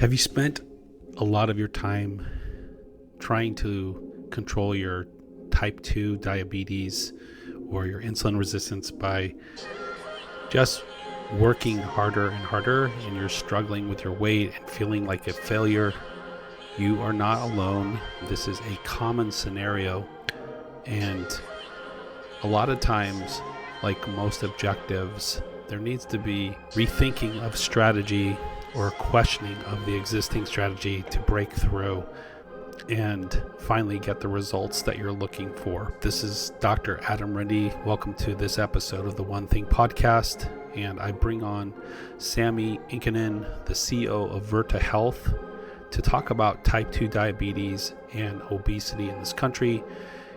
Have you spent a lot of your time trying to control your type 2 diabetes or your insulin resistance by just working harder and harder, and you're struggling with your weight and feeling like a failure? You are not alone. This is a common scenario, and a lot of times, like most objectives, there needs to be rethinking of strategy or questioning of the existing strategy to break through and finally get the results that you're looking for. This is Dr. Adam Rendy. Welcome to this episode of the One Thing podcast, and I bring on Sami Inkinen, the CEO of Virta Health, to talk about type 2 diabetes and obesity in this country.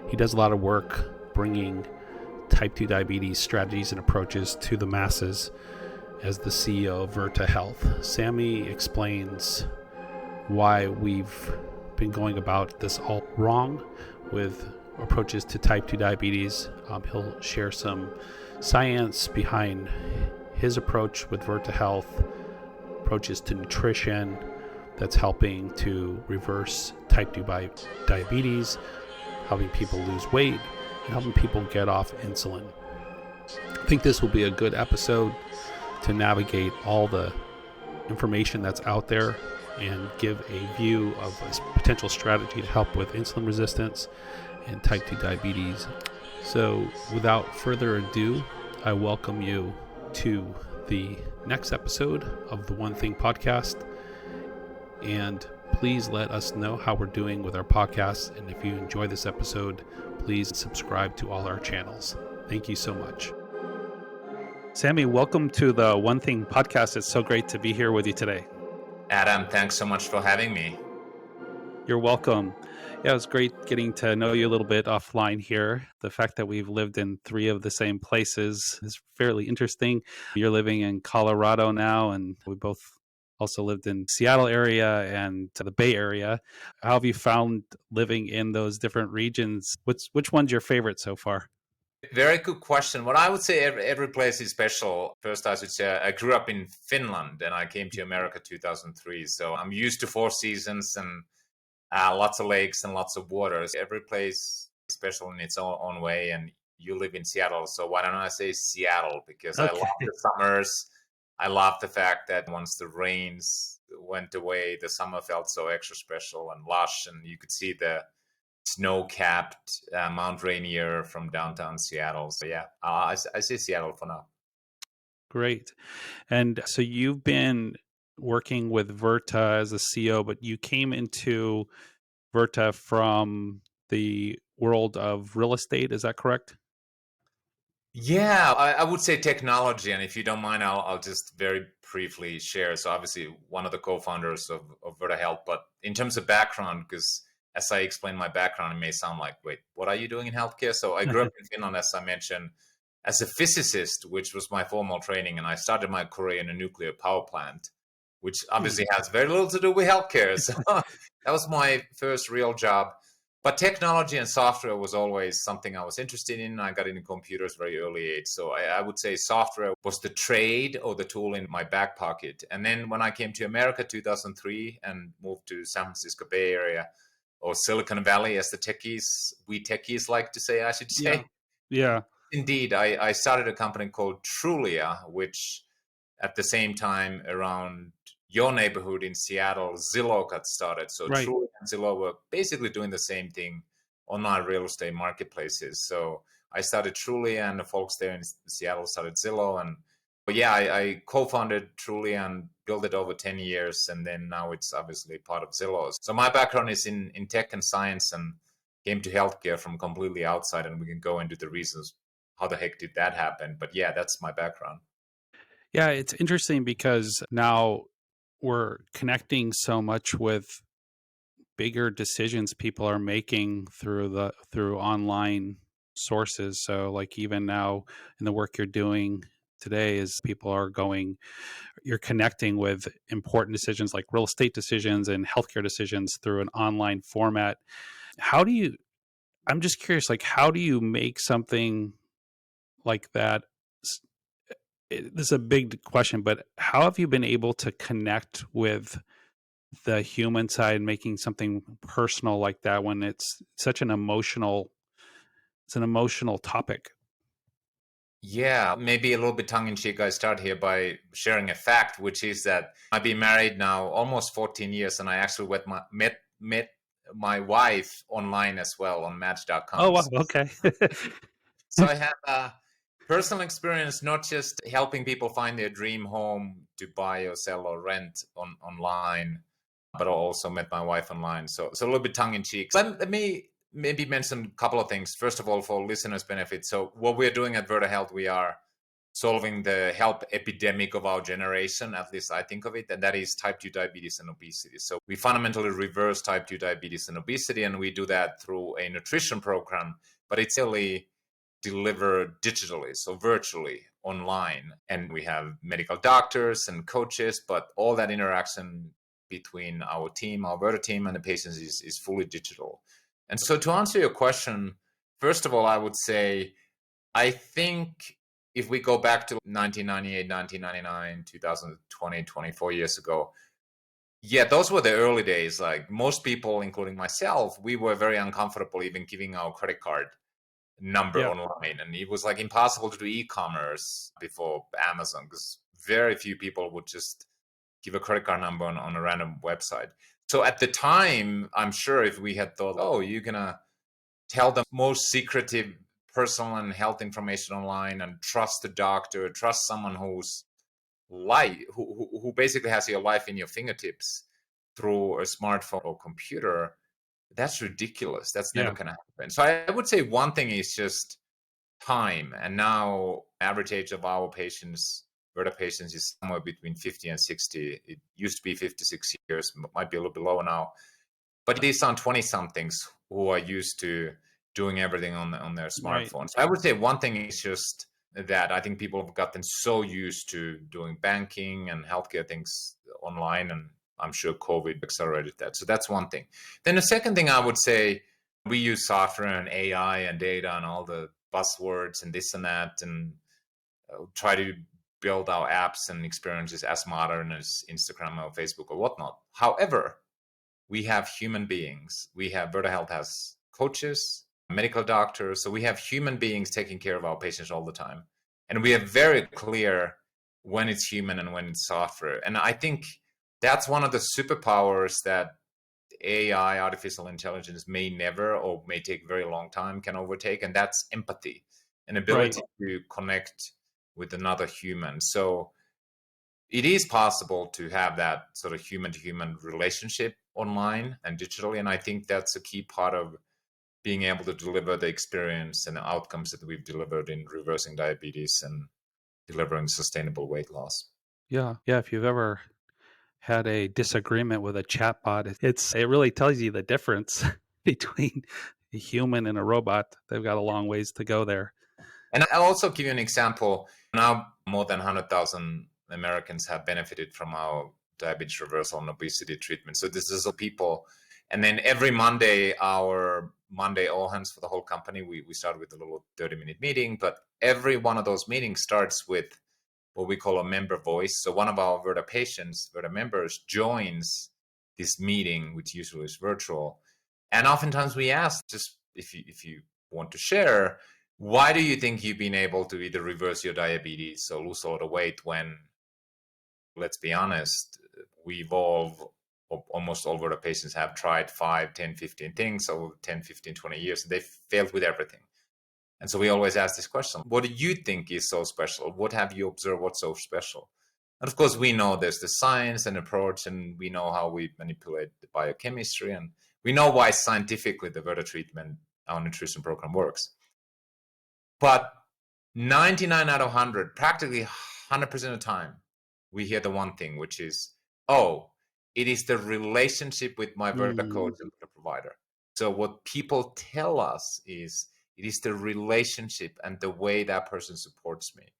He does a lot of work bringing type 2 diabetes strategies and approaches to the masses as the CEO of Virta Health. Sami explains why we've been going about this all wrong with approaches to type 2 diabetes. He'll share some science behind his approach with Virta Health, approaches to nutrition that's helping to reverse type 2 diabetes, helping people lose weight, and helping people get off insulin. I think this will be a good episode to navigate all the information that's out there and give a view of a potential strategy to help with insulin resistance and type 2 diabetes. So without further ado, I welcome you to the next episode of the One Thing podcast. And please let us know how we're doing with our podcast. And if you enjoy this episode, please subscribe to all our channels. Thank you so much. Sami, welcome to the One Thing podcast. It's so great to be here with you today. Adam, thanks so much for having me. You're welcome. Yeah, it was great getting to know you a little bit offline here. The fact that we've lived in 3 of the same places is fairly interesting. You're living in Colorado now, and we both also lived in Seattle area and the Bay Area. How have you found living in those different regions? Which one's your favorite so far? Very good question. What I would say, every place is special. First, I should say I grew up in Finland and I came to America 2003. So I'm used to 4 seasons and lots of lakes and lots of waters. Every place is special in its own way. And you live in Seattle, so why don't I say Seattle? Because Okay. I love the summers. I love the fact that once the rains went away, the summer felt so extra special and lush, and you could see the snow-capped Mount Rainier from downtown Seattle. So yeah, I say Seattle for now. Great. And so you've been working with Virta as a CEO, but you came into Virta from the world of real estate. Is that correct? Yeah, I would say technology. And if you don't mind, I'll just very briefly share. So obviously one of the co-founders of Virta Health, but in terms of background, because as I explain my background, it may sound like, wait, what are you doing in healthcare? So I grew up in Finland, as I mentioned, as a physicist, which was my formal training. And I started my career in a nuclear power plant, which obviously has very little to do with healthcare. So that was my first real job. But technology and software was always something I was interested in. I got into computers very early age. So I would say software was the trade or the tool in my back pocket. And then when I came to America 2003 and moved to San Francisco Bay Area, or Silicon Valley, as we techies like to say, I should say. Yeah. Indeed, I started a company called Trulia, which at the same time around your neighborhood in Seattle, Zillow got started. So Right. Trulia and Zillow were basically doing the same thing, online real estate marketplaces. So I started Trulia, and the folks there in Seattle started Zillow. And but yeah, I co-founded Trulia and built it over 10 years. And then now it's obviously part of Zillow. So my background is in tech and science, and came to healthcare from completely outside. And we can go into the reasons how the heck did that happen. But yeah, that's my background. Yeah, it's interesting because now we're connecting so much with bigger decisions people are making through online sources. So like even now in the work you're doing today is you're connecting with important decisions like real estate decisions and healthcare decisions through an online format. I'm just curious, like, how do you make something like that? This is a big question, but how have you been able to connect with the human side, making something personal like that when it's such an emotional it's an emotional topic. Yeah, maybe a little bit tongue in cheek. I start here by sharing a fact, which is that I've been married now almost 14 years, and I actually met my wife online as well on Oh, Match.com. wow, okay. So I have personal experience, not just helping people find their dream home to buy or sell or rent online, but I also met my wife online. So a little bit tongue in cheek. Let me maybe mention a couple of things. First of all, for listeners' benefit. So what we're doing at Virta Health, we are solving the health epidemic of our generation, at least I think of it, and that is type 2 diabetes and obesity. So we fundamentally reverse type 2 diabetes and obesity, and we do that through a nutrition program, but it's really delivered digitally, so virtually online. And we have medical doctors and coaches, but all that interaction between our team, our Virta team, and the patients is fully digital. And so to answer your question, first of all, I would say, I think if we go back to 1998, 1999, 2020, 24 years ago, yeah, those were the early days. Like most people, including myself, we were very uncomfortable even giving our credit card number Yeah, online. And it was like impossible to do e-commerce before Amazon because very few people would just give a credit card number on a random website. So at the time, I'm sure if we had thought, oh, you're going to tell the most secretive personal and health information online and trust the doctor, trust someone who basically has your life in your fingertips through a smartphone or computer, that's ridiculous. That's never yeah, going to happen. So I would say one thing is just time. And now average age of our patients, Virta patients, is somewhere between 50 and 60. It used to be 56 years, might be a little bit lower now. But these are 20 somethings who are used to doing everything on their right. smartphones. I would say one thing is just that I think people have gotten so used to doing banking and healthcare things online, and I'm sure COVID accelerated that. So that's one thing. Then the second thing I would say, we use software and AI and data and all the buzzwords and this and that, and try to build our apps and experiences as modern as Instagram or Facebook or whatnot. However, we have human beings. We have Virta Health has coaches, medical doctors. So we have human beings taking care of our patients all the time. And we are very clear when it's human and when it's software. And I think that's one of the superpowers that AI, artificial intelligence, may never or may take a very long time can overtake. And that's empathy, an Right. ability to connect with another human. So it is possible to have that sort of human to human relationship online and digitally. And I think that's a key part of being able to deliver the experience and the outcomes that we've delivered in reversing diabetes and delivering sustainable weight loss. Yeah. Yeah, if you've ever had a disagreement with a chatbot, it really tells you the difference between a human and a robot. They've got a long ways to go there. And I'll also give you an example. Now, more than 100,000 Americans have benefited from our diabetes reversal and obesity treatment. So this is a people. And then every Monday, our Monday all hands for the whole company, we start with a little 30-minute meeting. But every one of those meetings starts with what we call a member voice. So one of our Virta patients, Virta members, joins this meeting, which usually is virtual. And oftentimes we ask, just if you want to share, why do you think you've been able to either reverse your diabetes or lose a lot of weight when, let's be honest, we've all, almost all of our patients have tried 5, 10, 15 things over 10, 15, 20 years, and they've failed with everything. And so we always ask this question, what do you think is so special? What have you observed what's so special? And of course, we know there's the science and approach, and we know how we manipulate the biochemistry, and we know why scientifically the Virta treatment, our nutrition program works. But 99 out of 100, practically 100% of the time, we hear the one thing, which is, oh, it is the relationship with my Virta Mm, coach and the provider. So what people tell us is, it is the relationship and the way that person supports me.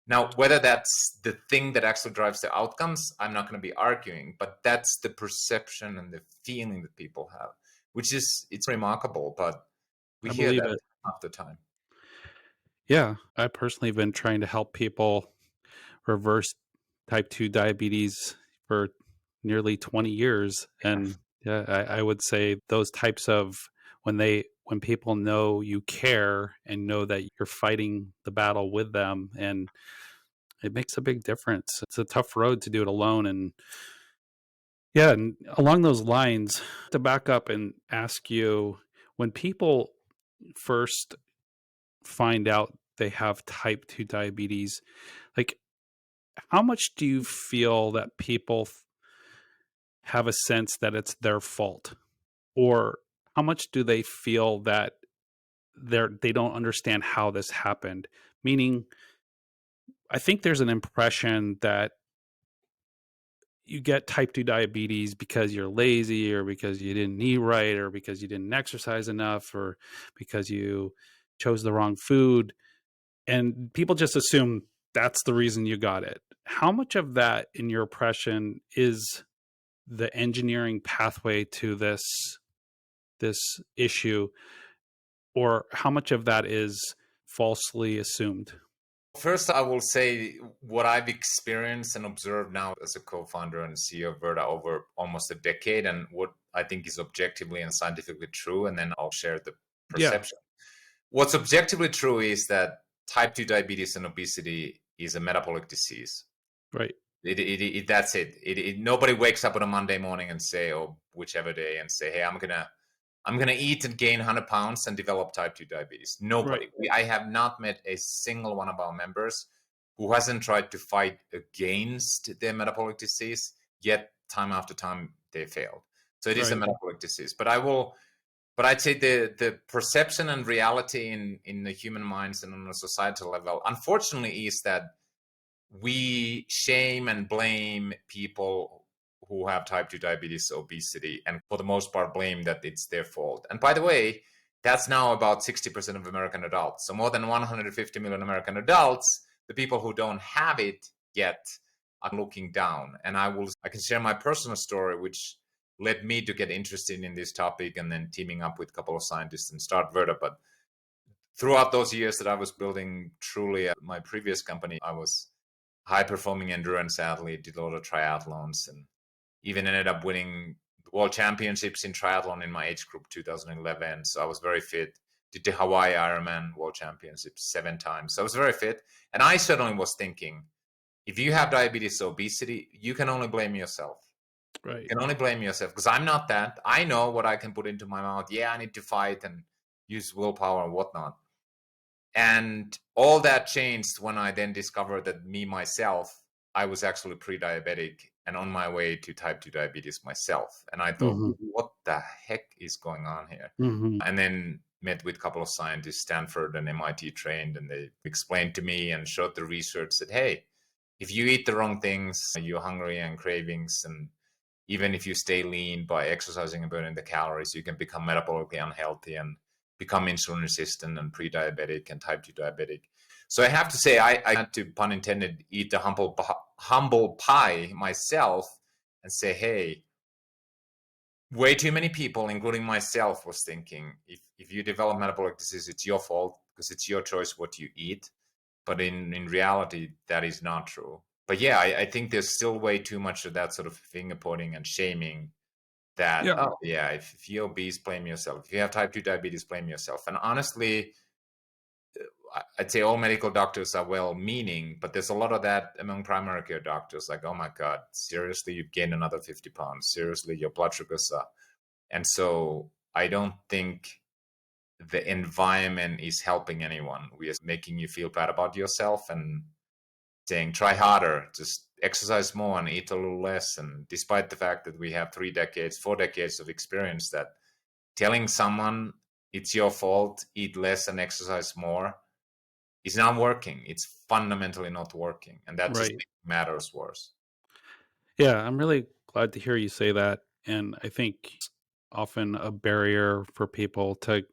Now, whether that's the thing that actually drives the outcomes, I'm not going to be arguing, but that's the perception and the feeling that people have, which is, it's remarkable, but we I hear believe that it. half the time. Yeah. I personally have been trying to help people reverse type 2 diabetes for nearly 20 years. And yeah, I would say those types of when people know you care and know that you're fighting the battle with them, and it makes a big difference. It's a tough road to do it alone. And yeah, and along those lines, to back up and ask you, when people first find out they have type 2 diabetes, like, how much do you feel that people have a sense that it's their fault? Or how much do they feel that they don't understand how this happened? Meaning, I think there's an impression that you get type 2 diabetes because you're lazy, or because you didn't eat right, or because you didn't exercise enough, or because you chose the wrong food. And people just assume that's the reason you got it. How much of that, in your impression, is the engineering pathway to this issue, or how much of that is falsely assumed? First, I will say what I've experienced and observed now as a co-founder and CEO of Virta over almost a decade, and what I think is objectively and scientifically true, and then I'll share the Yeah, perception. What's objectively true is that type 2 diabetes and obesity is a metabolic disease. right, That's it. Nobody wakes up on a Monday morning and say, or whichever day, and say, "Hey, I'm gonna eat and gain 100 pounds and develop type 2 diabetes." right, Nobody. I have not met a single one of our members who hasn't tried to fight against their metabolic disease, yet time after time they failed. So it is a right. metabolic disease. But I'd say the perception and reality in the human minds and on a societal level, unfortunately, is that we shame and blame people who have type 2 diabetes, obesity, and for the most part blame that it's their fault. And by the way, that's now about 60% of American adults. So more than 150 million American adults, the people who don't have it yet, are looking down. And I can share my personal story, which led me to get interested in this topic and then teaming up with a couple of scientists and start Virta. But throughout those years that I was building truly my previous company, I was high performing endurance athlete, did a lot of triathlons, and even ended up winning world championships in triathlon in my age group 2011. So I was very fit. Did the Hawaii Ironman world championships 7 times. So I was very fit. And I certainly was thinking, if you have diabetes or obesity, you can only blame yourself. You Right. can only blame yourself, because I'm not that. I know what I can put into my mouth. Yeah, I need to fight and use willpower and whatnot. And all that changed when I then discovered that me, myself, I was actually pre-diabetic and on my way to type 2 diabetes myself. And I thought, Hmm. what the heck is going on here? Hmm. And then met with a couple of scientists, Stanford and MIT trained, and they explained to me and showed the research that, hey, if you eat the wrong things, you're hungry and cravings, and even if you stay lean by exercising and burning the calories, you can become metabolically unhealthy and become insulin resistant and pre-diabetic and type 2 diabetic. So I have to say, I had to, pun intended, eat the humble pie myself and say, hey, way too many people, including myself, was thinking, if you develop metabolic disease, it's your fault because it's your choice what you eat. But in reality, that is not true. But yeah, I think there's still way too much of that sort of finger pointing and shaming, that, Yeah. oh yeah, if you're obese, blame yourself. If you have type 2 diabetes, blame yourself. And honestly, I'd say all medical doctors are well meaning, but there's a lot of that among primary care doctors, like, oh my God, seriously, you've gained another 50 pounds. Seriously, your blood sugars are. And so I don't think the environment is helping anyone. We are making you feel bad about yourself and saying, try harder, just exercise more and eat a little less. And despite the fact that we have 3 decades, 4 decades of experience, that telling someone it's your fault, eat less and exercise more, is not working. It's fundamentally not working. And that just Right. makes matters worse. Yeah, I'm really glad to hear you say that. And I think it's often a barrier for people to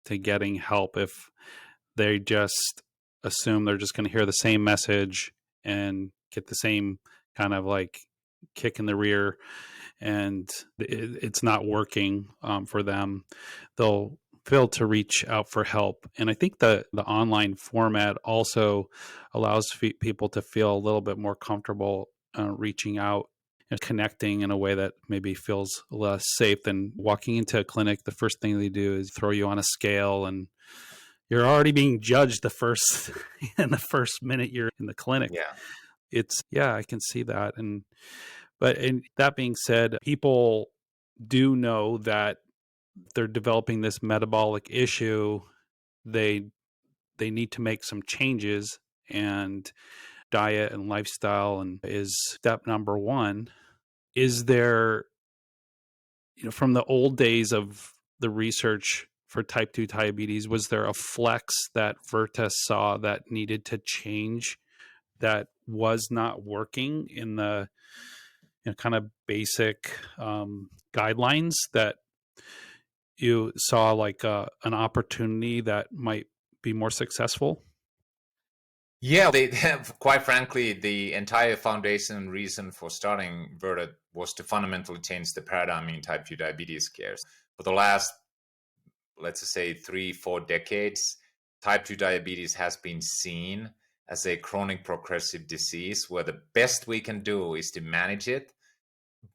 getting help if they just assume they're just going to hear the same message and get the same kind of like kick in the rear, and it's not working for them. They'll fail to reach out for help. And I think the online format also allows people to feel a little bit more comfortable reaching out. connecting in a way that maybe feels less safe than walking into a clinic. The first thing they do is throw you on a scale, and you're already being judged the first in the first minute you're in the clinic. Yeah. I can see that. But that being said, people do know that they're developing this metabolic issue. They need to make some changes, and diet and lifestyle and is step number one. Is there, from the old days of the research for type 2 diabetes, was there a flex that Virta saw that needed to change, that was not working in the kind of basic guidelines, that you saw like an opportunity that might be more successful? Yeah, they have, quite frankly, the entire foundation and reason for starting Virta was to fundamentally change the paradigm in type 2 diabetes care. For the last, let's just say, 3-4 decades, type 2 diabetes has been seen as a chronic progressive disease where the best we can do is to manage it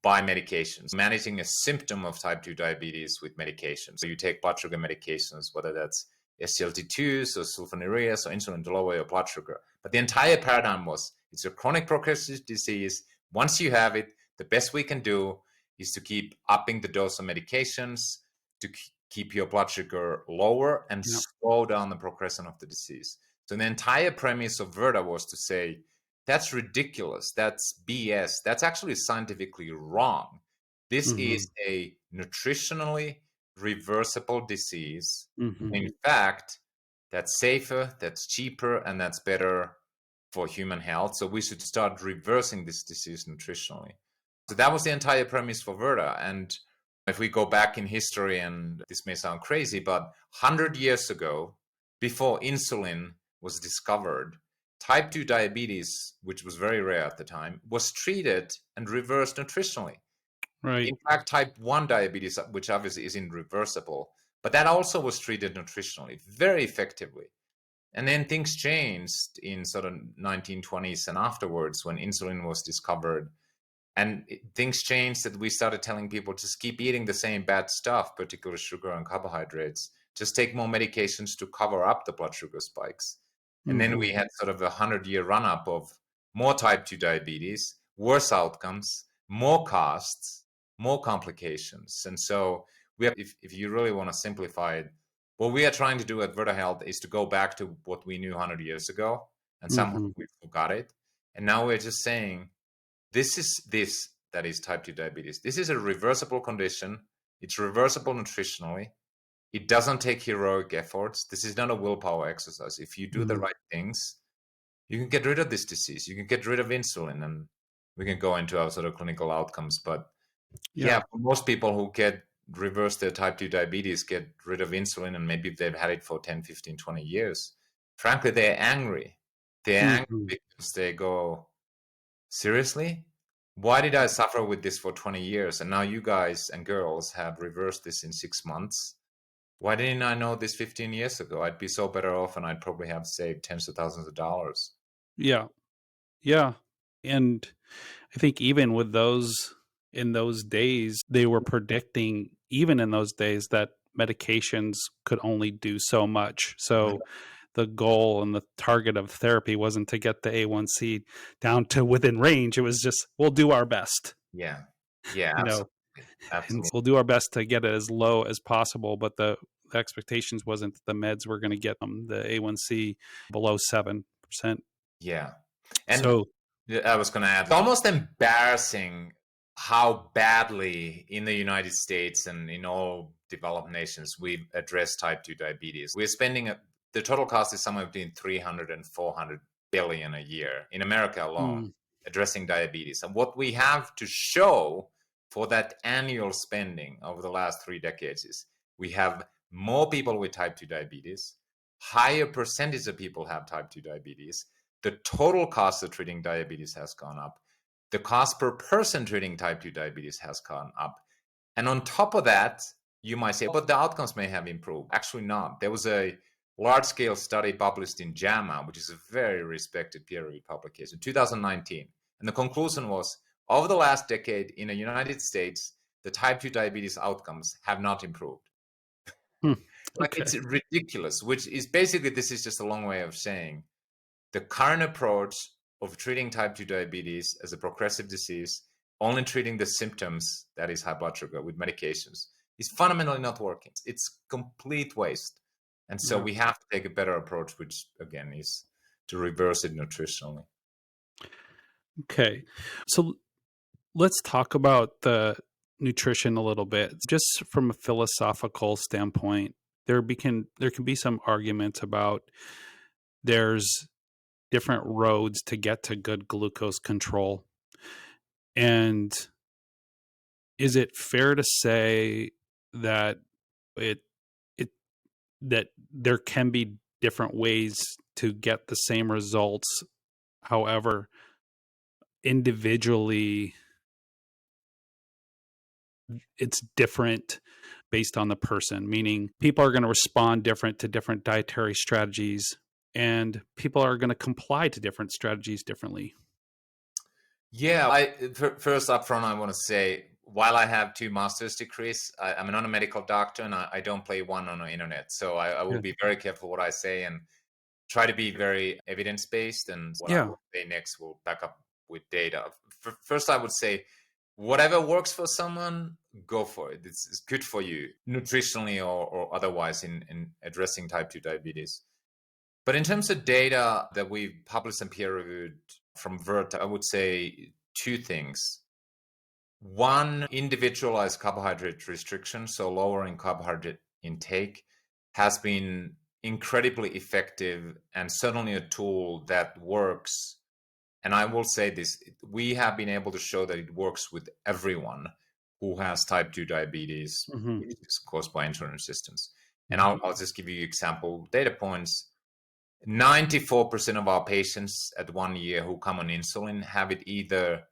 by medications, managing a symptom of type 2 diabetes with medications. So you take blood sugar medications, whether that's SGLT2s or sulfonylureas or insulin to lower your blood sugar. But the entire paradigm was, it's a chronic progressive disease. Once you have it, the best we can do is to keep upping the dose of medications to keep your blood sugar lower and slow down the progression of the disease. So the entire premise of Virta was to say, that's ridiculous. That's BS. That's actually scientifically wrong. This is a nutritionally reversible disease. In fact, that's safer, that's cheaper, and that's better for human health. So we should start reversing this disease nutritionally. So that was the entire premise for Virta. And if we go back in history, and this may sound crazy, but 100 years ago, before insulin was discovered, type 2 diabetes, which was very rare at the time, was treated and reversed nutritionally. Right. In fact, type 1 diabetes, which obviously is irreversible, but that also was treated nutritionally very effectively. And then things changed in sort of 1920s and afterwards when insulin was discovered. And things changed that we started telling people just keep eating the same bad stuff, particularly sugar and carbohydrates. Just take more medications to cover up the blood sugar spikes. And then we had sort of a 100-year run-up of more type 2 diabetes, worse outcomes, more costs, more complications. And so we have, if you really want to simplify it, what we are trying to do at Virta Health is to go back to what we knew 100 years ago, and somehow we forgot it. And now we're just saying, that is type 2 diabetes. This is a reversible condition. It's reversible nutritionally. It doesn't take heroic efforts. This is not a willpower exercise. If you do the right things, you can get rid of this disease. You can get rid of insulin, and we can go into our sort of clinical outcomes. But yeah, for most people who reverse their type 2 diabetes, get rid of insulin, and maybe they've had it for 10, 15, 20 years, frankly, they're angry. They're angry because they go, seriously? Why did I suffer with this for 20 years? And now you guys and girls have reversed this in 6 months. Why didn't I know this 15 years ago? I'd be so better off, and I'd probably have saved tens of thousands of dollars. Yeah. Yeah. And I think even with in those days, they were predicting, even in those days, that medications could only do so much. So the goal and the target of therapy wasn't to get the A1C down to within range. It was just, we'll do our best. Yeah. Yeah. Absolutely. And we'll do our best to get it as low as possible. But the expectations wasn't that the meds were going to get them the A1C below 7%. Yeah. And so I was going to add, it's almost embarrassing how badly in the United States and in all developed nations we've addressed type 2 diabetes. We're spending the total cost is somewhere between 300 and 400 billion a year in America alone addressing diabetes. And what we have to show for that annual spending over the last 3 decades is we have more people with type 2 diabetes, higher percentage of people have type 2 diabetes. The total cost of treating diabetes has gone up. The cost per person treating type 2 diabetes has gone up. And on top of that, you might say, but the outcomes may have improved. Actually not. There was a large-scale study published in JAMA, which is a very respected peer-reviewed publication, 2019. And the conclusion was, over the last decade in the United States, the type 2 diabetes outcomes have not improved. Hmm. Like, Okay. it's ridiculous, which is basically, this is just a long way of saying the current approach of treating type 2 diabetes as a progressive disease, only treating the symptoms, that is high blood sugar, with medications, is fundamentally not working. It's complete waste. And so Yeah. we have to take a better approach, which again is to reverse it nutritionally. Okay. So let's talk about the nutrition a little bit. Just from a philosophical standpoint, there can be some arguments about there's different roads to get to good glucose control. And is it fair to say that it it that there can be different ways to get the same results? However, individually it's different based on the person, meaning people are going to respond different to different dietary strategies and people are going to comply to different strategies differently. Yeah, first up front, I want to say, while I have 2 master's degrees, I'm not a medical doctor, and I don't play one on the internet. So I will Yeah. be very careful what I say and try to be very evidence-based, and what I Yeah. will say next will back up with data. First, I would say, whatever works for someone, go for it. It's good for you, nutritionally or otherwise, in addressing type 2 diabetes. But in terms of data that we've published and peer-reviewed from Virta, I would say 2 things. One, individualized carbohydrate restriction, so lowering carbohydrate intake, has been incredibly effective and certainly a tool that works. And I will say this, we have been able to show that it works with everyone who has type 2 diabetes, Hmm. which is caused by insulin resistance. And I'll just give you example data points. 94% of our patients at 1 year who come on insulin have it either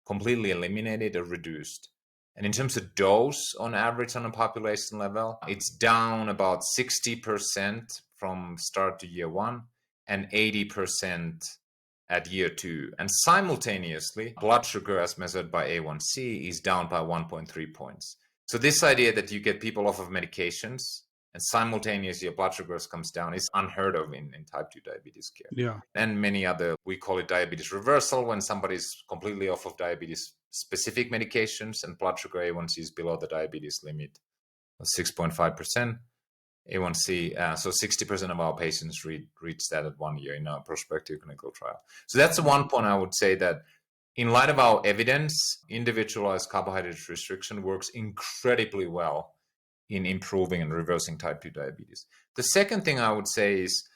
completely eliminated or reduced. And in terms of dose, on average, on a population level, it's down about 60% from start to year 1 and 80% at year 2. And simultaneously, blood sugar as measured by A1C is down by 1.3 points. So this idea that you get people off of medications and simultaneously your blood sugars comes down is unheard of in type 2 diabetes care. Yeah. And many other, we call it diabetes reversal, when somebody's completely off of diabetes specific medications and blood sugar A1C is below the diabetes limit of 6.5%. A1C, so 60% of our patients reach that at 1 year in our prospective clinical trial. So that's one point I would say, that in light of our evidence, individualized carbohydrate restriction works incredibly well in improving and reversing type 2 diabetes. The second thing I would say is,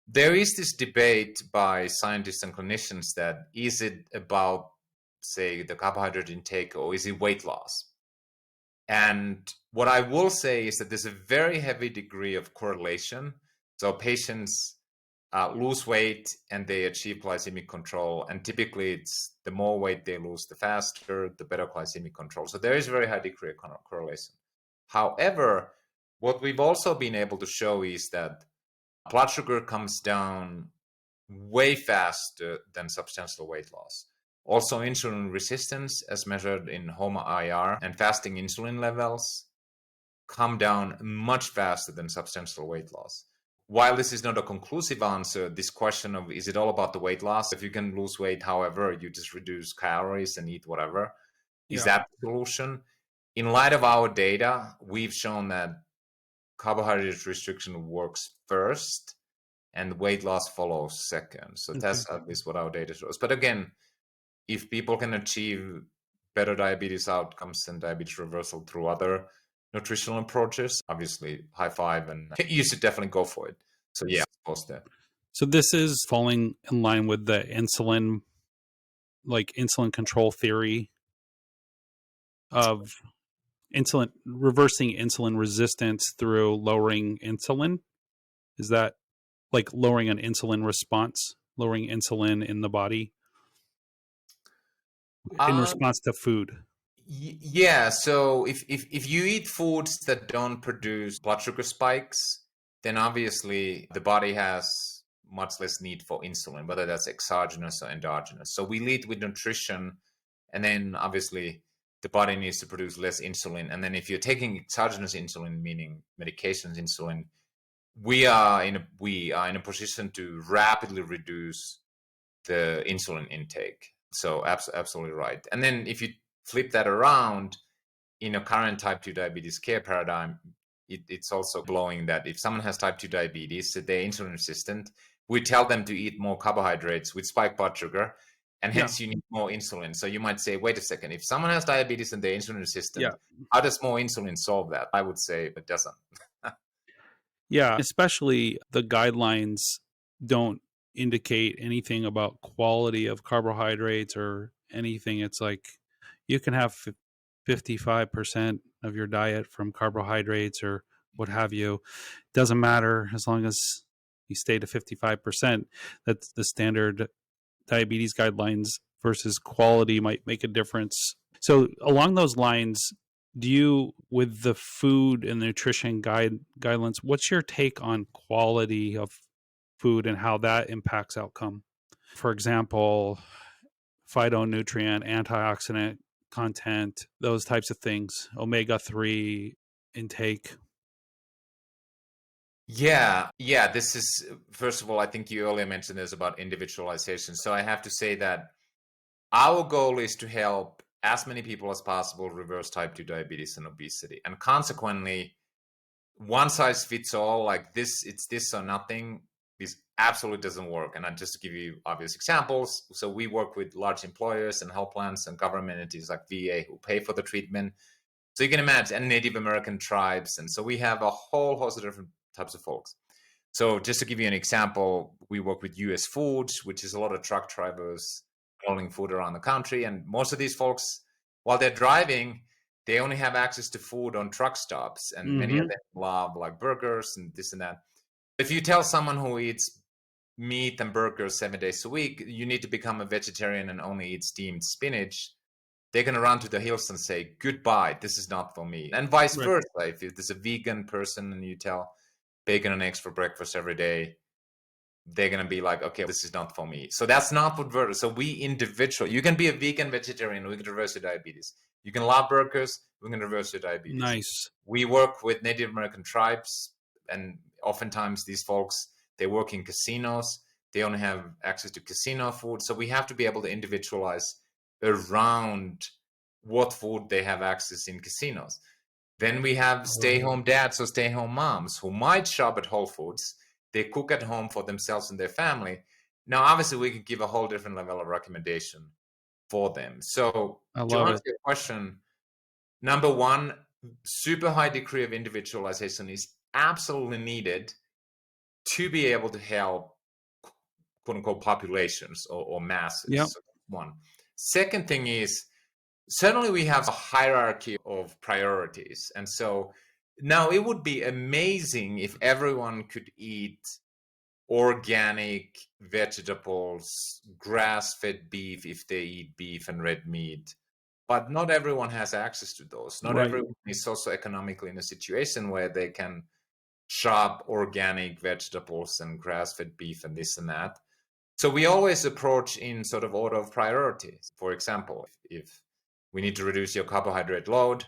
there is this debate by scientists and clinicians that is it about, say, the carbohydrate intake, or is it weight loss? And what I will say is that there's a very heavy degree of correlation. So patients lose weight and they achieve glycemic control. And typically it's the more weight they lose, the faster, the better glycemic control. So there is a very high degree of correlation. However, what we've also been able to show is that blood sugar comes down way faster than substantial weight loss. Also, insulin resistance, as measured in HOMA-IR, and fasting insulin levels come down much faster than substantial weight loss. While this is not a conclusive answer, this question of, is it all about the weight loss? If you can lose weight, however, you just reduce calories and eat whatever. Is that the solution? In light of our data, we've shown that carbohydrate restriction works first and weight loss follows second. So that's at least what our data shows. But again, if people can achieve better diabetes outcomes and diabetes reversal through other nutritional approaches, obviously high five, and you should definitely go for it. So yeah, I suppose that. So this is falling in line with the insulin, like insulin control theory of reversing insulin resistance through lowering insulin. Is that like lowering an insulin response, lowering insulin in the body in Um, response to food? yeah. So if you eat foods that don't produce blood sugar spikes, then obviously the body has much less need for insulin, whether that's exogenous or endogenous. So we lead with nutrition And then obviously the body needs to produce less insulin. And then if you're taking exogenous insulin, meaning medications insulin, we are in a position to rapidly reduce the insulin intake. So absolutely right. And then if you flip that around in a current type 2 diabetes care paradigm, it's also blowing that if someone has type 2 diabetes, they're insulin resistant, we tell them to eat more carbohydrates with spike blood sugar, and hence you need more insulin. So you might say, wait a second, if someone has diabetes and they're insulin resistant, how does more insulin solve that? I would say it doesn't. Yeah, especially the guidelines don't indicate anything about quality of carbohydrates or anything. It's like you can have 55% of your diet from carbohydrates or what have you. Doesn't matter as long as you stay to 55%. That's the standard diabetes guidelines versus quality might make a difference. So along those lines, do you, with the food and nutrition guidelines, what's your take on quality of food and how that impacts outcome? For example, phytonutrient, antioxidant content, those types of things, omega-3 intake. Yeah. This is, first of all, I think you earlier mentioned this about individualization. So I have to say that our goal is to help as many people as possible reverse type 2 diabetes and obesity. And consequently, one size fits all, like this, it's this or nothing, this absolutely doesn't work. And I just give you obvious examples. So we work with large employers and health plans and government entities like VA who pay for the treatment. So you can imagine, and Native American tribes. And so we have a whole host of different types of folks. So just to give you an example, we work with US Foods, which is a lot of truck drivers hauling food around the country. And most of these folks, while they're driving, they only have access to food on truck stops. And many of them love like burgers and this and that. If you tell someone who eats meat and burgers 7 days a week, you need to become a vegetarian and only eat steamed spinach, they're going to run to the hills and say, goodbye, this is not for me. And vice versa. If there's a vegan person and you tell bacon and eggs for breakfast every day, they're going to be like, okay, this is not for me. So that's not what Virta. So you can be a vegan vegetarian, we can reverse your diabetes. You can love burgers, we can reverse your diabetes. Nice. We work with Native American tribes, and oftentimes these folks, they work in casinos. They only have access to casino food. So we have to be able to individualize around what food they have access in casinos. Then we have stay-home dads or stay-home moms who might shop at Whole Foods. They cook at home for themselves and their family. Now, obviously, we could give a whole different level of recommendation for them. So to answer your question, number one, super high degree of individualization is absolutely needed to be able to help quote-unquote populations or masses. Yep. One. Second thing is, certainly we have a hierarchy of priorities. And so now it would be amazing if everyone could eat organic vegetables, grass-fed beef if they eat beef and red meat. But not everyone has access to those. Not everyone is also economically in a situation where they can shop organic vegetables and grass-fed beef and this and that. So we always approach in sort of order of priorities. For example, if we need to reduce your carbohydrate load,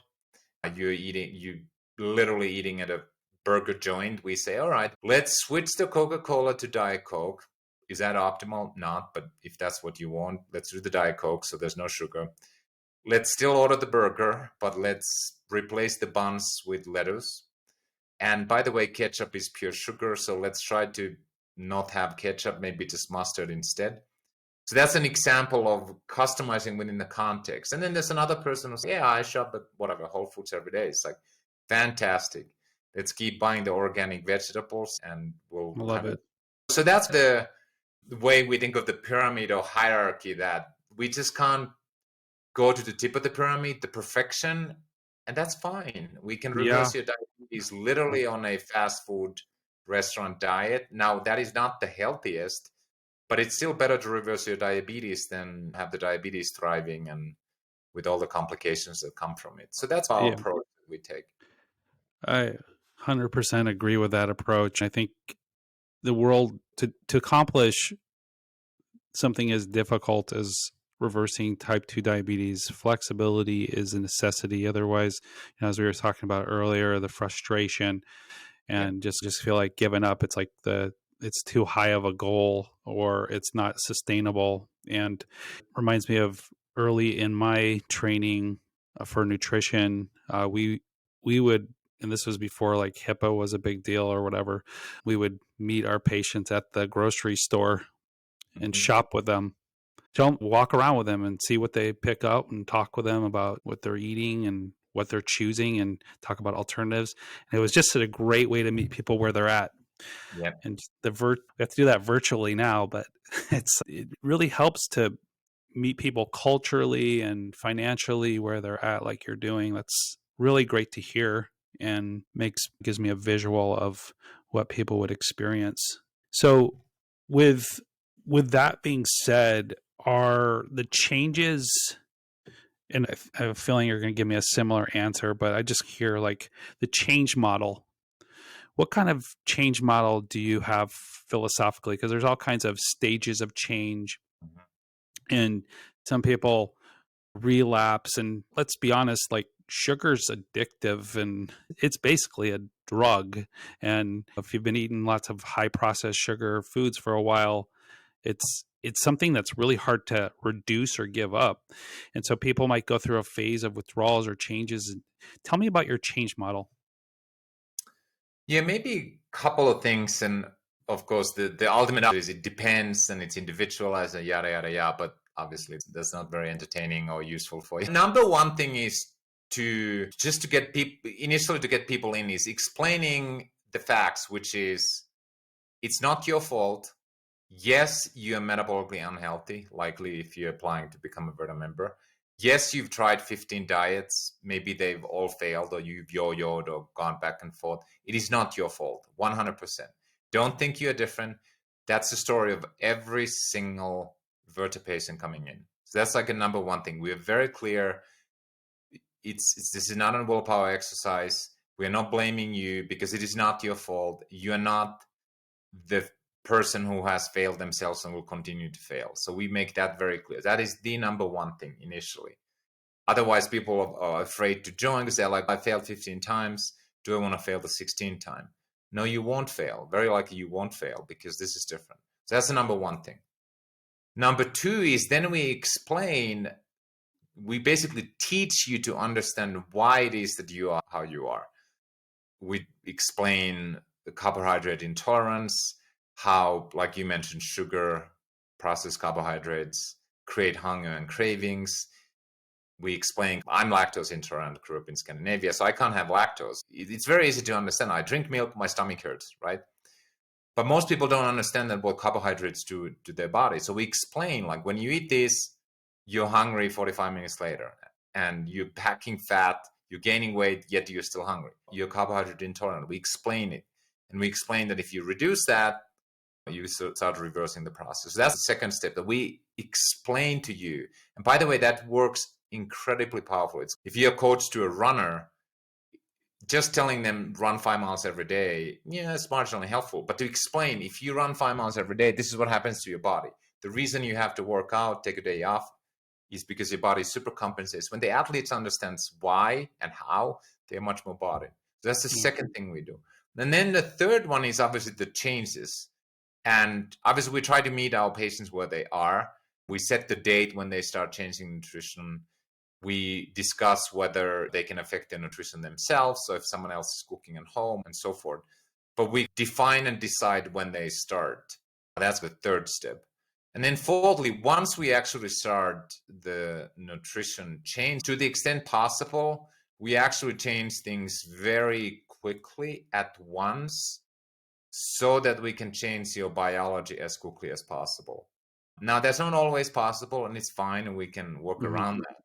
you literally eating at a burger joint, we say, all right, let's switch the Coca-Cola to Diet Coke. Is that optimal? Not, but if that's what you want, let's do the Diet Coke so there's no sugar. Let's still order the burger, but let's replace the buns with lettuce. And by the way, ketchup is pure sugar, so let's try to not have ketchup, maybe just mustard instead. So that's an example of customizing within the context. And then there's another person who's, yeah, I shop at whatever, Whole Foods every day. It's like, fantastic. Let's keep buying the organic vegetables and we'll love it. So that's the way we think of the pyramid or hierarchy, that we just can't go to the tip of the pyramid, the perfection, and that's fine. We can reverse your diabetes literally on a fast food restaurant diet. Now, that is not the healthiest, but it's still better to reverse your diabetes than have the diabetes thriving and with all the complications that come from it. So that's our approach that we take. I 100% agree with that approach. I think the world, to accomplish something as difficult as reversing type 2 diabetes. Flexibility is a necessity. Otherwise, as we were talking about earlier, the frustration Yeah. and just feel like giving up. It's like it's too high of a goal or it's not sustainable. And reminds me of early in my training for nutrition, we would, and this was before like HIPAA was a big deal or whatever, we would meet our patients at the grocery store and Mhm. shop with them. Don't walk around with them and see what they pick up and talk with them about what they're eating and what they're choosing and talk about alternatives. And it was just a great way to meet people where they're at. Yeah. And we have to do that virtually now, but it really helps to meet people culturally and financially where they're at, like you're doing. That's really great to hear and gives me a visual of what people would experience. So with that being said, are the changes, and I have a feeling you're going to give me a similar answer, but I just hear like the change model. What kind of change model do you have philosophically? Because there's all kinds of stages of change, Mhm. and some people relapse. And let's be honest, like sugar's addictive and it's basically a drug. And if you've been eating lots of high processed sugar foods for a while, it's something that's really hard to reduce or give up. And so people might go through a phase of withdrawals or changes. Tell me about your change model. Yeah, maybe a couple of things. And of course, the ultimate answer is it depends and it's individualized and yada, yada, yada. But obviously, that's not very entertaining or useful for you. Number one thing is to get people, initially to get people in, is explaining the facts, which is it's not your fault. Yes, you're metabolically unhealthy, likely if you're applying to become a Virta member. Yes, you've tried 15 diets. Maybe they've all failed or you've yo-yoed or gone back and forth. It is not your fault, 100%. Don't think you're different. That's the story of every single Virta patient coming in. So that's like a number one thing. We are very clear. This is not a willpower exercise. We are not blaming you because it is not your fault. You are not the person who has failed themselves and will continue to fail. So we make that very clear. That is the number one thing initially. Otherwise, people are afraid to join because they're like, I failed 15 times. Do I want to fail the 16th time? No, you won't fail. Very likely you won't fail because this is different. So that's the number one thing. Number two is then we basically teach you to understand why it is that you are how you are. We explain the carbohydrate intolerance, how, like you mentioned, sugar, processed carbohydrates create hunger and cravings. We explain I'm lactose intolerant, grew up in Scandinavia, so I can't have lactose. It's very easy to understand. I drink milk, my stomach hurts, right? But most people don't understand that what carbohydrates do to their body. So we explain, like, when you eat this, you're hungry 45 minutes later and you're packing fat, you're gaining weight, yet you're still hungry. You're carbohydrate intolerant. We explain it. And we explain that if you reduce that, you start reversing the process. So that's the second step, that we explain to you. And by the way, that works incredibly powerful. If you're a coach to a runner, just telling them run 5 miles every day, yeah, it's marginally helpful. But to explain, if you run 5 miles every day, this is what happens to your body. The reason you have to work out, take a day off, is because your body super compensates. When the athletes understands why and how, they're much more bought in. So that's the second thing we do. And then the third one is obviously the changes. And obviously we try to meet our patients where they are. We set the date when they start changing nutrition. We discuss whether they can affect their nutrition themselves, so if someone else is cooking at home and so forth. But we define and decide when they start. That's the third step. And then fourthly, once we actually start the nutrition change, to the extent possible, we actually change things very quickly at once so that we can change your biology as quickly as possible. Now, that's not always possible, and it's fine, and we can work Mm-hmm. around that.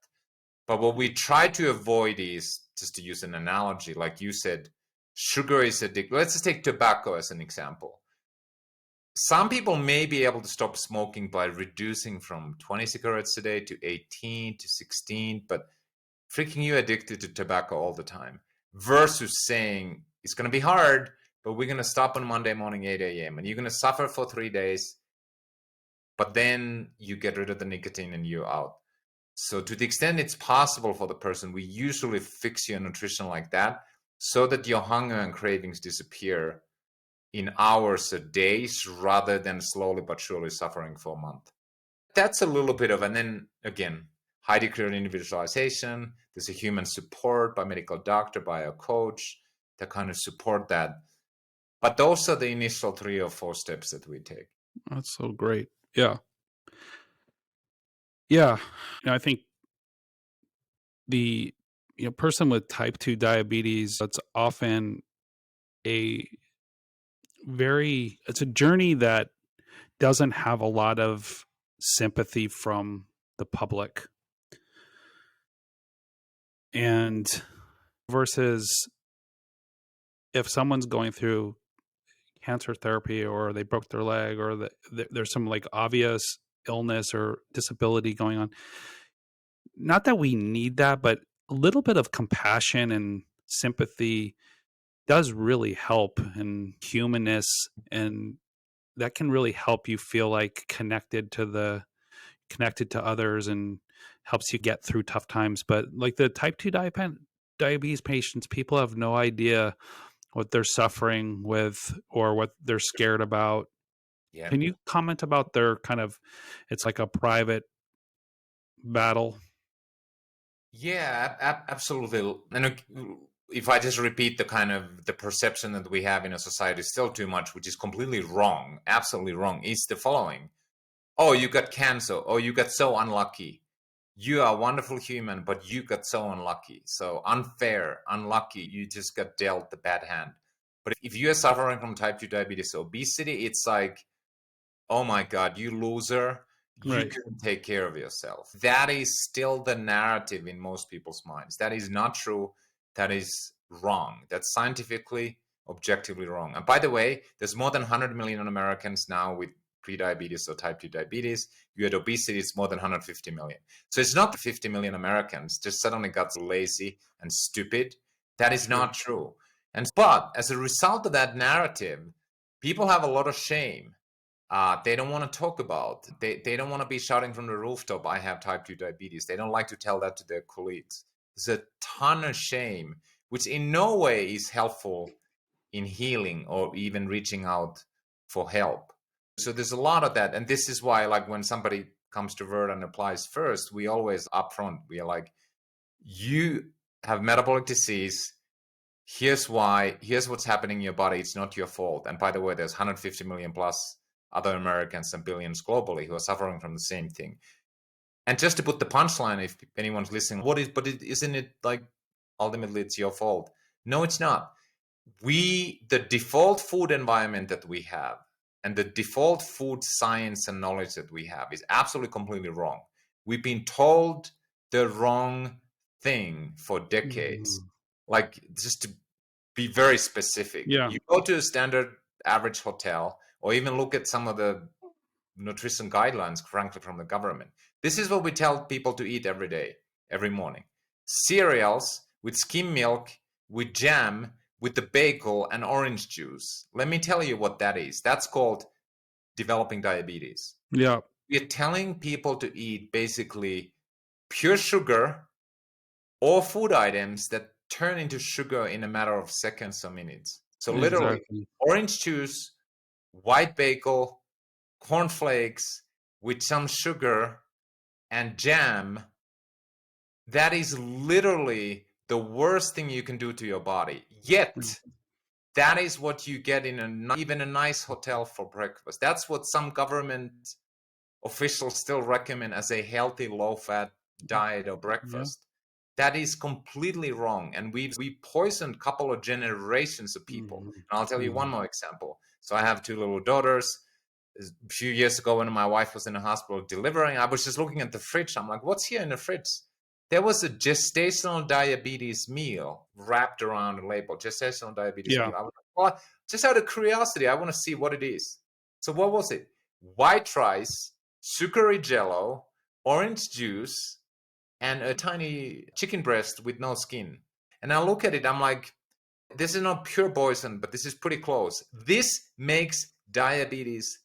But what we try to avoid is, just to use an analogy, like you said, sugar is addictive. Let's just take tobacco as an example. Some people may be able to stop smoking by reducing from 20 cigarettes a day to 18 to 16, but freaking you addicted to tobacco all the time, versus saying it's going to be hard, but we're going to stop on Monday morning, 8 a.m. and you're going to suffer for 3 days. but then you get rid of the nicotine and you're out. So to the extent it's possible for the person, we usually fix your nutrition like that so that your hunger and cravings disappear in hours or days rather than slowly but surely suffering for a month. That's a little bit of, and then again, high degree of individualization. There's a human support by medical doctor, by a coach that kind of support that. But those are the initial 3 or 4 steps that we take. That's so great. Yeah. Yeah. I think the person with type 2 diabetes, that's often a it's a journey that doesn't have a lot of sympathy from the public. And versus if someone's going through cancer therapy, or they broke their leg, or there's some like obvious illness or disability going on, not that we need that, but a little bit of compassion and sympathy does really help, and humanness, and that can really help you feel like connected to others, and helps you get through tough times. But like the type 2 diabetes patients, people have no idea what they're suffering with or what they're scared about. Yeah. Can you comment about their kind of, it's like a private battle? Yeah, absolutely. And if I just repeat the kind of the perception that we have in a society still too much, which is completely wrong, absolutely wrong, is the following. Oh, you got cancer. Oh, you got so unlucky. You are a wonderful human, but you got so unlucky. So unfair, unlucky. You just got dealt the bad hand. But if you are suffering from type 2 diabetes, obesity, it's like, oh my God, you loser. You Right. can take care of yourself. That is still the narrative in most people's minds. That is not true. That is wrong. That's scientifically, objectively wrong. And by the way, there's more than 100 million Americans now with prediabetes or type 2 diabetes. You had obesity, it's more than 150 million. So it's not 50 million Americans just suddenly got lazy and stupid. That is Sure. not true. But as a result of that narrative, people have a lot of shame. They don't want to talk about. They don't want to be shouting from the rooftop, I have type 2 diabetes. They don't like to tell that to their colleagues. There's a ton of shame, which in no way is helpful in healing or even reaching out for help. So there's a lot of that. And this is why, like, when somebody comes to Virta and applies first, we always upfront, we are like, you have metabolic disease. Here's why. Here's what's happening in your body. It's not your fault. And by the way, there's 150 million plus other Americans and billions globally who are suffering from the same thing. And just to put the punchline, if anyone's listening, isn't it like ultimately it's your fault? No, it's not. The default food environment that we have and the default food science and knowledge that we have is absolutely completely wrong. We've been told the wrong thing for decades. Like, just to be very specific, Yeah. you go to a standard average hotel, or even look at some of the nutrition guidelines, frankly, from the government. This is what we tell people to eat every day, every morning. Cereals with skim milk, with jam, with the bagel and orange juice. Let me tell you what that is. That's called developing diabetes. Yeah. We're telling people to eat basically pure sugar or food items that turn into sugar in a matter of seconds or minutes. So literally, Exactly. orange juice, white bagel, cornflakes with some sugar and jam, that is literally the worst thing you can do to your body. Yet, that is what you get in even a nice hotel for breakfast. That's what some government officials still recommend as a healthy, low-fat diet or breakfast. Yeah. That is completely wrong. And we poisoned a couple of generations of people. And I'll tell you one more example. So I have 2 little daughters. A few years ago, when my wife was in the hospital delivering, I was just looking at the fridge. I'm like, what's here in the fridge? There was a gestational diabetes meal wrapped around a label, gestational diabetes meal. I was like, well, just out of curiosity, I want to see what it is. So what was it? White rice, sugary jello, orange juice, and a tiny chicken breast with no skin. And I look at it, I'm like, this is not pure poison, but this is pretty close. This makes diabetes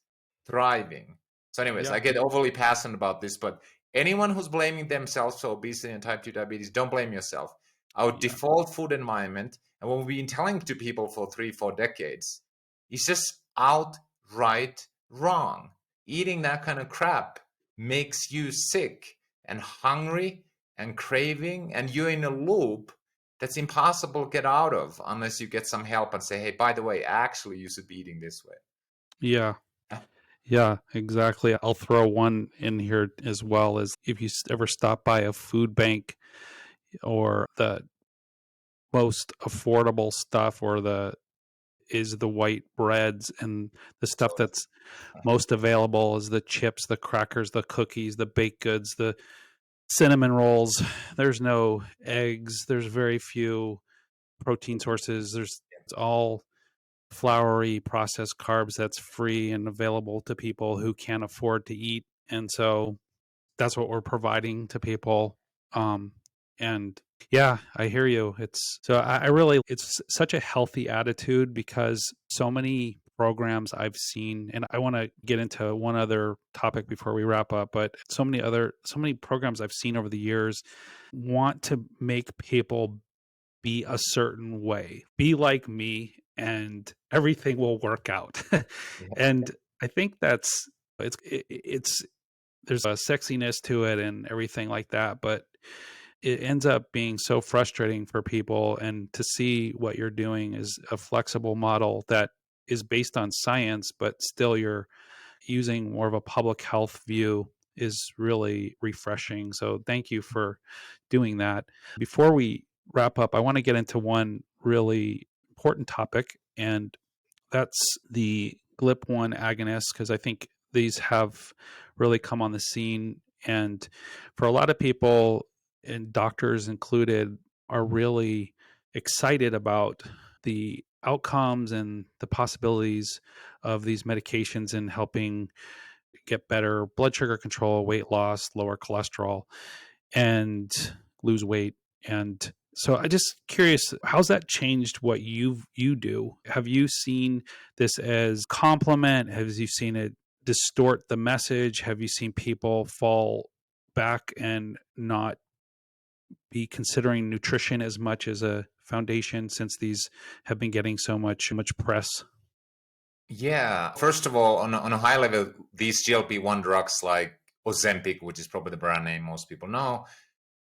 thriving. So anyways, Yeah. I get overly passionate about this, but anyone who's blaming themselves for obesity and type 2 diabetes, don't blame yourself. Our Yeah. default food environment, and what we've been telling to people for 3-4 decades, is just outright wrong. Eating that kind of crap makes you sick and hungry and craving, and you're in a loop that's impossible to get out of unless you get some help and say, hey, by the way, actually you should be eating this way. Yeah. Yeah, exactly. I'll throw one in here as well, as if you ever stop by a food bank or the most affordable stuff or the white breads, and the stuff that's most available is the chips, the crackers, the cookies, the baked goods, the cinnamon rolls. There's no eggs, there's very few protein sources. It's all floury processed carbs that's free and available to people who can't afford to eat. And so that's what we're providing to people. And yeah, I hear you. I really, it's such a healthy attitude, because so many programs I've seen, and I want to get into one other topic before we wrap up, but so many programs I've seen over the years want to make people be a certain way, be like me, and everything will work out. And I think it's there's a sexiness to it and everything like that, but it ends up being so frustrating for people. And to see what you're doing is a flexible model that is based on science, but still you're using more of a public health view, is really refreshing. So thank you for doing that. Before we wrap up, I want to get into one really important topic, and that's the GLP-1 agonists, because I think these have really come on the scene. And for a lot of people, and doctors included, are really excited about the outcomes and the possibilities of these medications in helping get better blood sugar control, weight loss, lower cholesterol, and lose weight. And so I just curious, how's that changed what you do? Have you seen this as complement? Have you seen it distort the message? Have you seen people fall back and not be considering nutrition as much as a foundation, since these have been getting so much press? Yeah. First of all, on a high level, these GLP-1 drugs like Ozempic, which is probably the brand name most people know,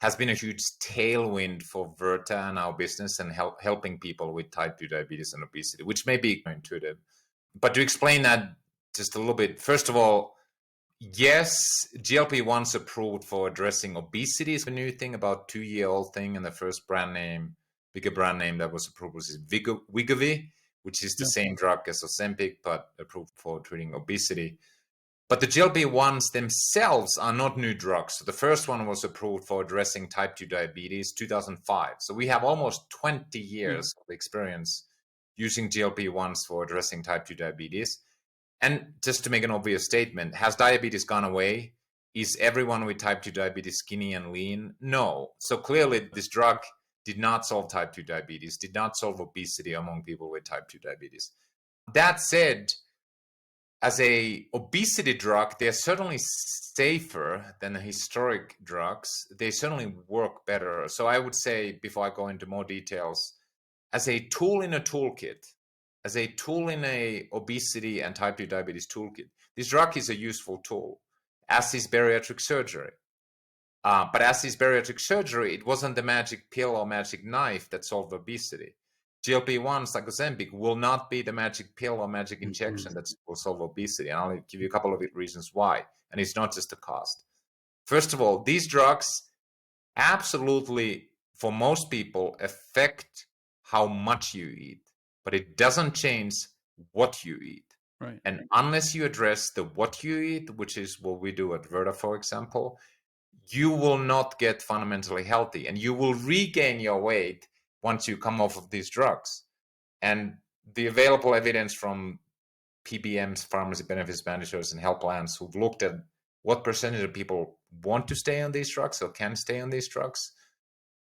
has been a huge tailwind for Virta and our business, and helping people with type 2 diabetes and obesity, which may be intuitive. But to explain that just a little bit, first of all, yes, GLP-1's approved for addressing obesity is a new thing, about 2-year-old thing, and the first bigger brand name that was approved was Wegovy, which is the same drug as Ozempic, but approved for treating obesity. But the GLP-1s themselves are not new drugs. So the first one was approved for addressing type 2 diabetes, 2005. So we have almost 20 years of experience using GLP-1s for addressing type 2 diabetes. And just to make an obvious statement, has diabetes gone away? Is everyone with type 2 diabetes skinny and lean? No. So clearly this drug did not solve type 2 diabetes, did not solve obesity among people with type 2 diabetes. That said, as a obesity drug, they're certainly safer than the historic drugs. They certainly work better. So I would say, before I go into more details, as a tool in a toolkit, as a tool in a obesity and type 2 diabetes toolkit, this drug is a useful tool, as is bariatric surgery. But as is bariatric surgery, it wasn't the magic pill or magic knife that solved obesity. GLP-1s like Ozempic will not be the magic pill or magic injection that will solve obesity. And I'll give you a couple of reasons why. And it's not just the cost. First of all, these drugs absolutely, for most people, affect how much you eat, but it doesn't change what you eat. Right. And unless you address the what you eat, which is what we do at Virta, for example, you will not get fundamentally healthy, and you will regain your weight once you come off of these drugs. And the available evidence from PBMs, pharmacy benefits managers, and health plans who've looked at what percentage of people want to stay on these drugs or can stay on these drugs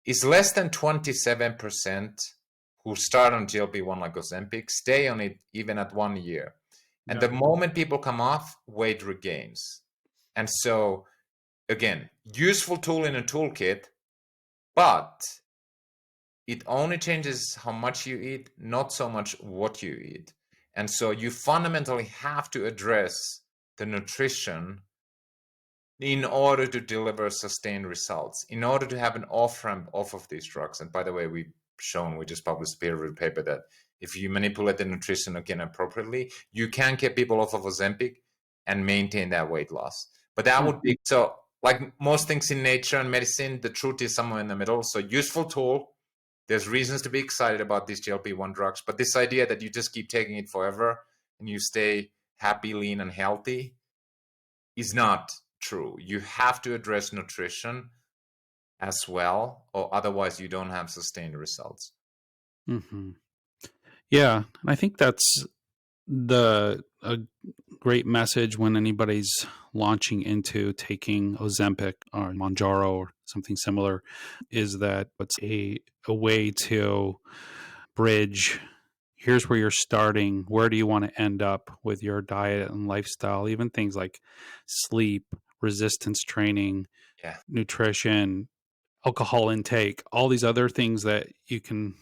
is less than 27% who start on GLP-1 like Ozempic stay on it even at 1 year. And the moment people come off, weight regains. And so, again, useful tool in a toolkit, but it only changes how much you eat, not so much what you eat. And so you fundamentally have to address the nutrition in order to deliver sustained results, in order to have an off-ramp off of these drugs. And by the way, we just published a peer-reviewed paper that if you manipulate the nutrition again appropriately, you can get people off of Ozempic and maintain that weight loss. But that would be, so like most things in nature and medicine, the truth is somewhere in the middle. So useful tool. There's reasons to be excited about these GLP-1 drugs, but this idea that you just keep taking it forever and you stay happy, lean, and healthy is not true. You have to address nutrition as well, or otherwise you don't have sustained results. Mm-hmm. Yeah, and I think that's a great message when anybody's launching into taking Ozempic or Mounjaro or something similar, is that it's a way to bridge. Here's where you're starting. Where do you want to end up with your diet and lifestyle? Even things like sleep, resistance training, nutrition, alcohol intake, all these other things that you can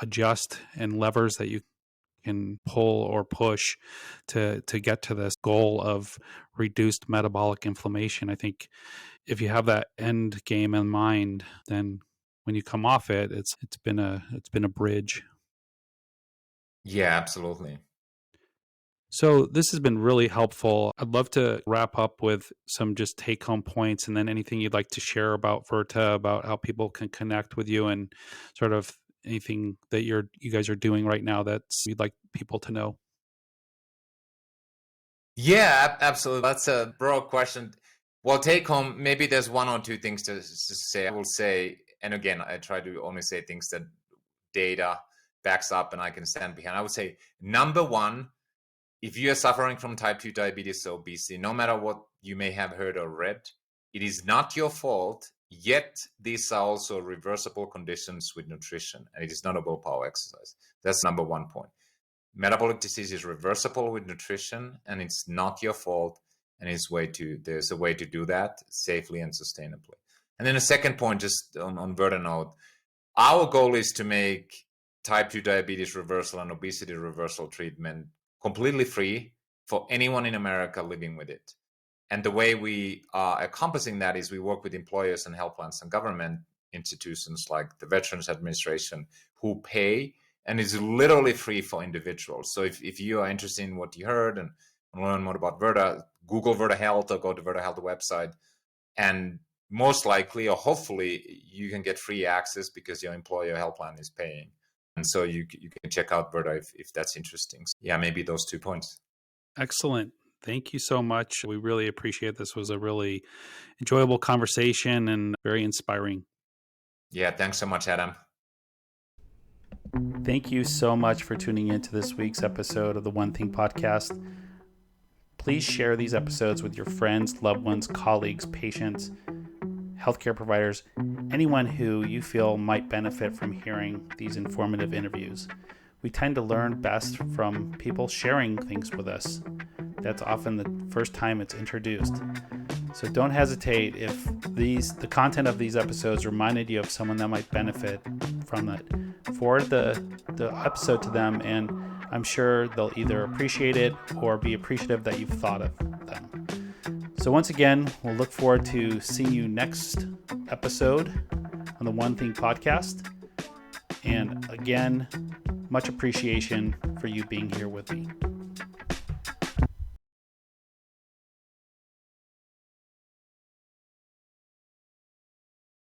adjust and levers that you can pull or push to get to this goal of reduced metabolic inflammation. I think if you have that end game in mind, then when you come off it, it's been a bridge. Yeah, absolutely. So this has been really helpful. I'd love to wrap up with some just take-home points, and then anything you'd like to share about Virta, about how people can connect with you, and sort of anything that you guys are doing right now that you'd like people to know. Yeah, absolutely. That's a broad question. Well, take home, maybe there's one or two things to say. I will say, and again, I try to only say things that data backs up and I can stand behind. I would say, number one, if you are suffering from type 2 diabetes or obesity, no matter what you may have heard or read, it is not your fault, yet these are also reversible conditions with nutrition, and it is not a willpower exercise. That's number one point. Metabolic disease is reversible with nutrition, and it's not your fault, and there's a way to do that safely and sustainably. And then a second point, just on Virta note, our goal is to make type 2 diabetes reversal and obesity reversal treatment completely free for anyone in America living with it. And the way we are accomplishing that is we work with employers and health plans and government institutions like the Veterans Administration who pay, and it's literally free for individuals. So if you are interested in what you heard and learn more about Virta, Google Virta Health or go to Virta Health website, and most likely or hopefully you can get free access because your employer health plan is paying. And so you can check out Virta if that's interesting. So yeah, maybe those 2 points. Excellent. Thank you so much. We really appreciate this. Was a really enjoyable conversation and very inspiring. Yeah, thanks so much, Adam. Thank you so much for tuning into this week's episode of the One Thing Podcast. Please share these episodes with your friends, loved ones, colleagues, patients, healthcare providers, anyone who you feel might benefit from hearing these informative interviews. We tend to learn best from people sharing things with us. That's often the first time it's introduced. So don't hesitate if the content of these episodes reminded you of someone that might benefit from it. Forward the episode to them, and I'm sure they'll either appreciate it or be appreciative that you've thought of them. So once again, we'll look forward to seeing you next episode on the One Thing Podcast. And again, much appreciation for you being here with me.